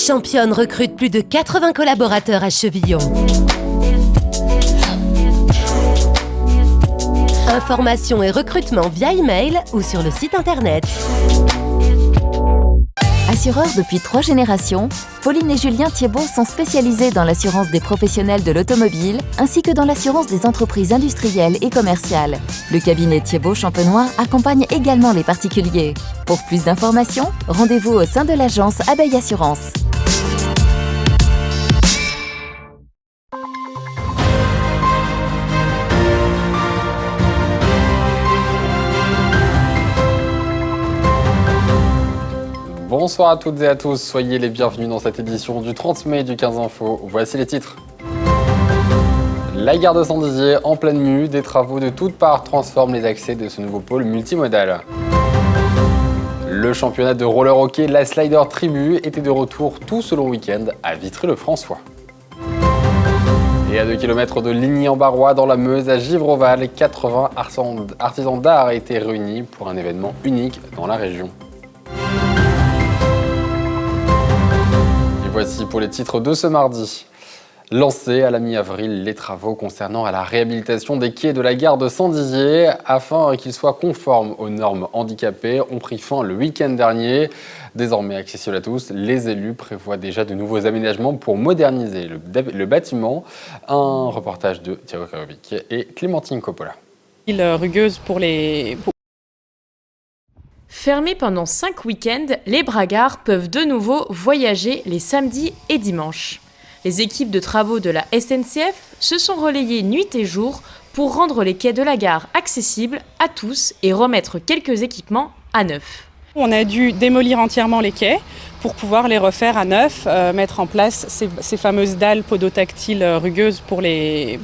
Championne recrute plus de 80 collaborateurs à Chevillon. Information et recrutement via email ou sur le site internet. Assureurs depuis 3 générations, Pauline et Julien Thiebaud sont spécialisés dans l'assurance des professionnels de l'automobile ainsi que dans l'assurance des entreprises industrielles et commerciales. Le cabinet Thiebaud-Champenois accompagne également les particuliers. Pour plus d'informations, rendez-vous au sein de l'agence Abeille Assurance. Bonsoir à toutes et à tous, soyez les bienvenus dans cette édition du 30 mai du 15 Info. Voici les titres. La gare de Saint-Dizier en pleine mue, des travaux de toutes parts transforment les accès de ce nouveau pôle multimodal. Le championnat de roller hockey, la Slider Tribu, était de retour tout ce long week-end à Vitry-le-François. Et à 2 km de Ligny-en-Barrois, dans la Meuse, à Givreval, 80 artisans d'art étaient réunis pour un événement unique dans la région. Voici pour les titres de ce mardi. Lancés à la mi-avril, les travaux concernant la réhabilitation des quais de la gare de Saint-Dizier afin qu'ils soient conformes aux normes handicapées ont pris fin le week-end dernier. Désormais accessible à tous, les élus prévoient déjà de nouveaux aménagements pour moderniser le bâtiment. Un reportage de Thiago Karovic et Clémentine Coppola. Rugueuse pour les... Fermés pendant 5 week-ends, les bragards peuvent de nouveau voyager les samedis et dimanches. Les équipes de travaux de la SNCF se sont relayées nuit et jour pour rendre les quais de la gare accessibles à tous et remettre quelques équipements à neuf. On a dû démolir entièrement les quais pour pouvoir les refaire à neuf, mettre en place ces fameuses dalles podotactiles rugueuses pour les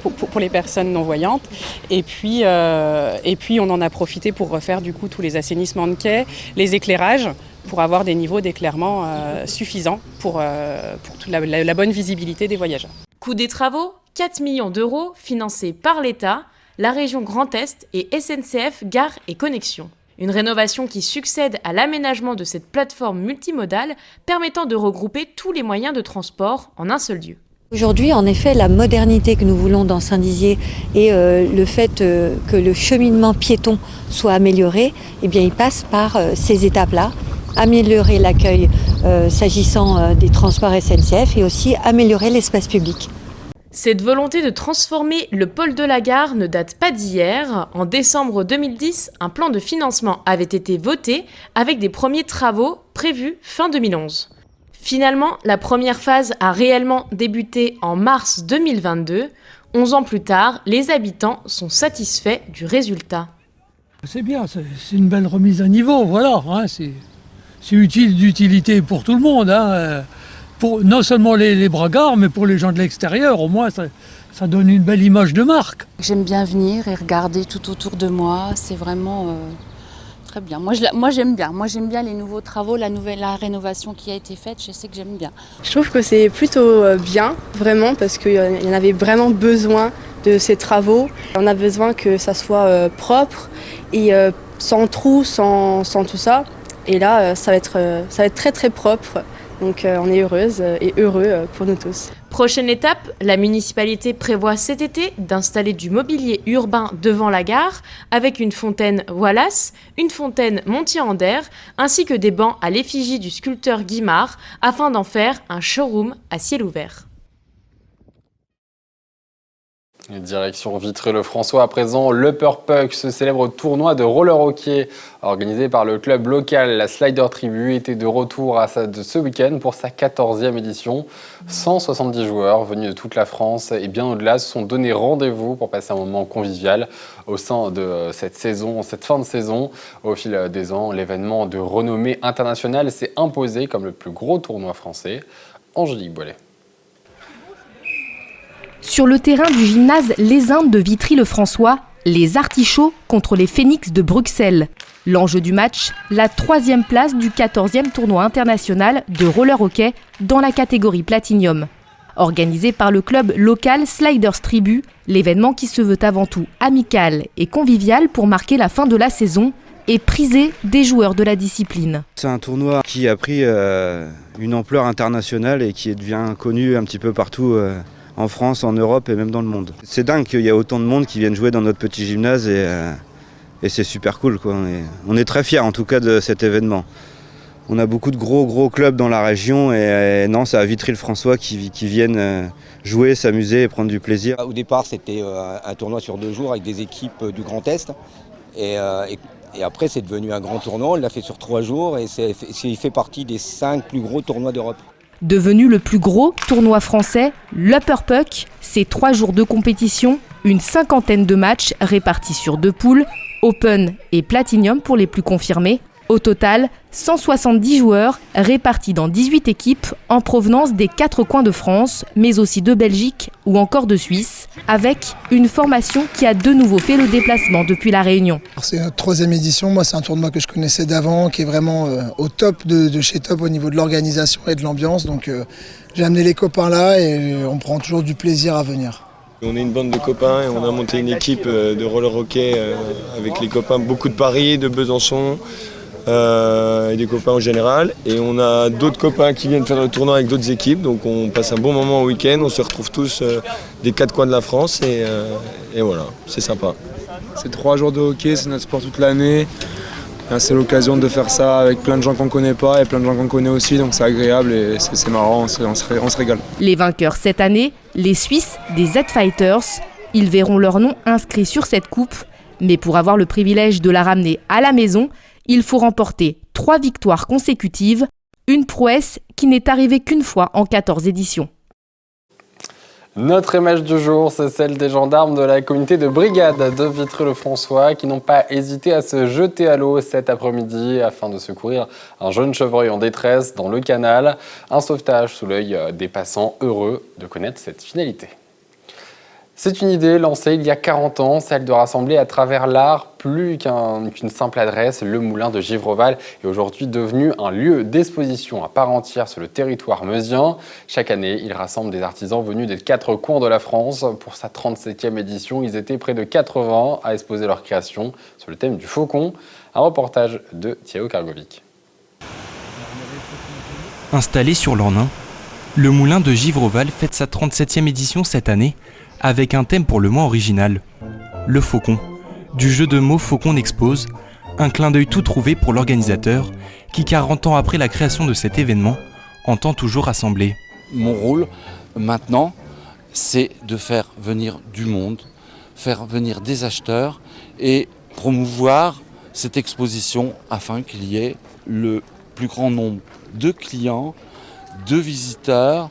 personnes non-voyantes. Et puis on en a profité pour refaire du coup tous les assainissements de quais, les éclairages, pour avoir des niveaux d'éclairement suffisants pour toute la bonne visibilité des voyageurs. Coût des travaux, 4 millions d'euros financés par l'État, la région Grand Est et SNCF Gare et Connexions. Une rénovation qui succède à l'aménagement de cette plateforme multimodale permettant de regrouper tous les moyens de transport en un seul lieu. Aujourd'hui, en effet, la modernité que nous voulons dans Saint-Dizier et le fait que le cheminement piéton soit amélioré, eh bien, il passe par ces étapes-là. Améliorer l'accueil s'agissant des transports SNCF et aussi améliorer l'espace public. Cette volonté de transformer le pôle de la gare ne date pas d'hier. En décembre 2010, un plan de financement avait été voté avec des premiers travaux prévus fin 2011. Finalement, la première phase a réellement débuté en mars 2022. 11 ans plus tard, les habitants sont satisfaits du résultat. C'est bien, c'est une belle remise à niveau, voilà. Hein, c'est d'utilité pour tout le monde. Hein. Pour non seulement les bragards, mais pour les gens de l'extérieur, au moins ça donne une belle image de marque. J'aime bien venir et regarder tout autour de moi, c'est vraiment très bien. Moi j'aime bien les nouveaux travaux, la rénovation qui a été faite, je sais que j'aime bien. Je trouve que c'est plutôt bien, vraiment, parce qu'il y en avait vraiment besoin de ces travaux. On a besoin que ça soit propre et sans trous, sans tout ça. Et là, ça va être très très propre. Donc on est heureuse et heureux pour nous tous. Prochaine étape, la municipalité prévoit cet été d'installer du mobilier urbain devant la gare avec une fontaine Wallace, une fontaine Montier-Anderre ainsi que des bancs à l'effigie du sculpteur Guimard afin d'en faire un showroom à ciel ouvert. Direction Vitry-le-François à présent, l'Upper Puck, ce célèbre tournoi de roller hockey organisé par le club local, la Slider Tribu, était de retour ce week-end pour sa 14e édition. 170 joueurs venus de toute la France et bien au-delà se sont donné rendez-vous pour passer un moment convivial au sein de cette fin de saison. Au fil des ans, l'événement de renommée internationale s'est imposé comme le plus gros tournoi français. Angélique Boilet. Sur le terrain du gymnase Les Indes de Vitry-le-François, les Artichauts contre les Phénix de Bruxelles. L'enjeu du match, la 3e place du 14e tournoi international de roller hockey dans la catégorie Platinium. Organisé par le club local Sliders Tribu, l'événement qui se veut avant tout amical et convivial pour marquer la fin de la saison et prisé des joueurs de la discipline. C'est un tournoi qui a pris une ampleur internationale et qui devient connu un petit peu partout en France, en Europe et même dans le monde. C'est dingue qu'il y ait autant de monde qui viennent jouer dans notre petit gymnase et c'est super cool, quoi. On est très fiers en tout cas de cet événement. On a beaucoup de gros clubs dans la région et non, c'est à Vitry-le-François qui viennent jouer, s'amuser et prendre du plaisir. Au départ, c'était un tournoi sur 2 jours avec des équipes du Grand Est. Et après, c'est devenu un grand tournoi. On l'a fait sur 3 jours et il fait partie des 5 plus gros tournois d'Europe. Devenu le plus gros tournoi français, l'Upper Puck, c'est 3 jours de compétition, une 50aine de matchs répartis sur 2 poules, Open et Platinum pour les plus confirmés. Au total, 170 joueurs répartis dans 18 équipes en provenance des 4 coins de France, mais aussi de Belgique ou encore de Suisse, avec une formation qui a de nouveau fait le déplacement depuis La Réunion. C'est notre 3e édition, moi c'est un tournoi que je connaissais d'avant, qui est vraiment au top de chez top au niveau de l'organisation et de l'ambiance, donc j'ai amené les copains là et on prend toujours du plaisir à venir. On est une bande de copains et on a monté une équipe de roller hockey avec les copains, beaucoup de Paris, de Besançon. Et des copains en général, et on a d'autres copains qui viennent faire le tournoi avec d'autres équipes, donc on passe un bon moment au week-end, on se retrouve tous des 4 coins de la France et voilà, c'est sympa. C'est 3 jours de hockey, c'est notre sport toute l'année, c'est l'occasion de faire ça avec plein de gens qu'on ne connaît pas et plein de gens qu'on connaît aussi, donc c'est agréable et c'est marrant, on se régale. Les vainqueurs cette année, les Suisses des Z-Fighters, ils verront leur nom inscrit sur cette coupe, mais pour avoir le privilège de la ramener à la maison, il faut remporter 3 victoires consécutives, une prouesse qui n'est arrivée qu'une fois en 14 éditions. Notre image du jour, c'est celle des gendarmes de la communauté de brigade de Vitry-le-François qui n'ont pas hésité à se jeter à l'eau cet après-midi afin de secourir un jeune chevreuil en détresse dans le canal. Un sauvetage sous l'œil des passants heureux de connaître cette finalité. C'est une idée lancée il y a 40 ans, celle de rassembler à travers l'art plus qu'une simple adresse. Le moulin de Givreval est aujourd'hui devenu un lieu d'exposition à part entière sur le territoire meusien. Chaque année, il rassemble des artisans venus des 4 coins de la France. Pour sa 37e édition, ils étaient près de 80 à exposer leurs créations sur le thème du faucon. Un reportage de Thiago Kargovic. Installé sur l'Ornain, le moulin de Givreval fête sa 37e édition cette année, avec un thème pour le moins original, le faucon. Du jeu de mots Faucon expose, un clin d'œil tout trouvé pour l'organisateur qui, 40 ans après la création de cet événement, entend toujours rassembler. Mon rôle, maintenant, c'est de faire venir du monde, faire venir des acheteurs et promouvoir cette exposition afin qu'il y ait le plus grand nombre de clients, de visiteurs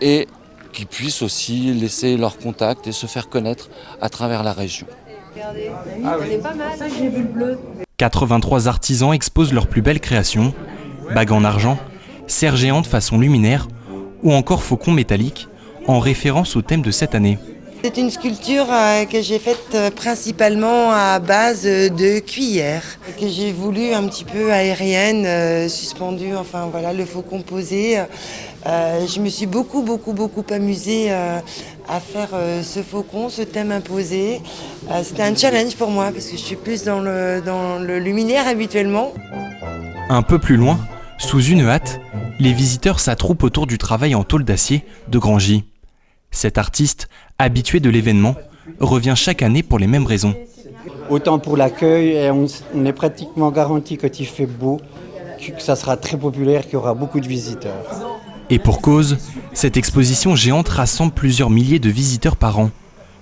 et qui puissent aussi laisser leur contact et se faire connaître à travers la région. Regardez, elle est pas mal, ça j'ai vu le bleu. 83 artisans exposent leurs plus belles créations, bagues en argent, serres géantes façon luminaire ou encore faucons métalliques, en référence au thème de cette année. C'est une sculpture que j'ai faite principalement à base de cuillères, que j'ai voulu un petit peu aérienne, suspendue, enfin voilà, le faucon posé. Je me suis beaucoup amusée à faire ce faucon, ce thème imposé. C'était un challenge pour moi parce que je suis plus dans le luminaire habituellement. Un peu plus loin, sous une hâte, les visiteurs s'attroupent autour du travail en tôle d'acier de Grangy. Cet artiste, habitué de l'événement, revient chaque année pour les mêmes raisons. Autant pour l'accueil, et on est pratiquement garanti quand il fait beau, que ça sera très populaire, qu'il y aura beaucoup de visiteurs. Et pour cause, cette exposition géante rassemble plusieurs milliers de visiteurs par an.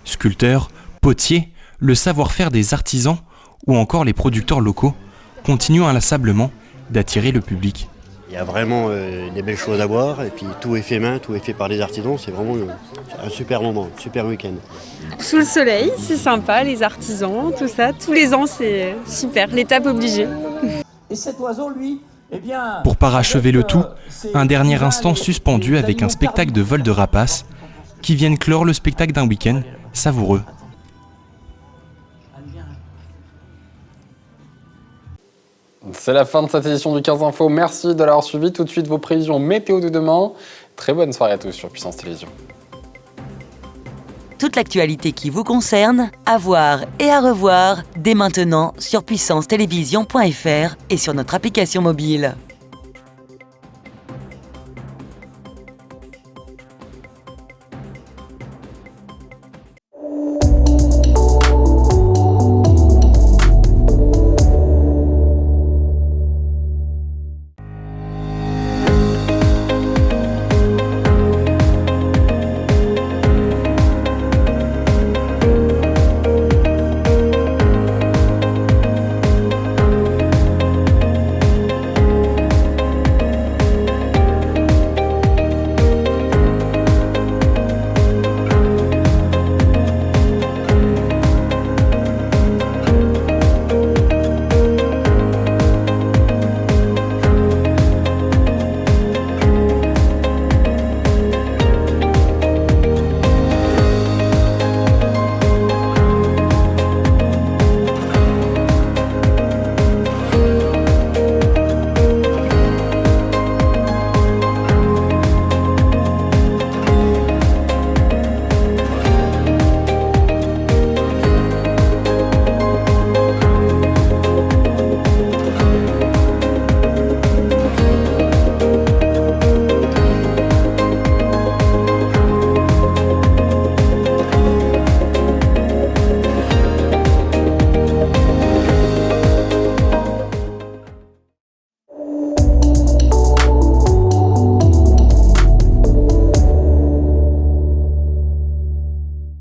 Sculpteurs, potiers, le savoir-faire des artisans ou encore les producteurs locaux continuent inlassablement d'attirer le public. Il y a vraiment des belles choses à voir et puis tout est fait main, tout est fait par les artisans, c'est vraiment un super moment, un super week-end. Sous le soleil, c'est sympa, les artisans, tout ça, tous les ans c'est super, l'étape obligée. Et cet oiseau, lui, eh bien... Pour parachever le tout, un dernier instant suspendu avec un spectacle de vol de rapaces qui viennent clore le spectacle d'un week-end savoureux. C'est la fin de cette édition du 15 Info. Merci de l'avoir suivi. Tout de suite, vos prévisions météo de demain. Très bonne soirée à tous sur Puissance Télévision. Toute l'actualité qui vous concerne, à voir et à revoir dès maintenant sur puissancetélévision.fr et sur notre application mobile.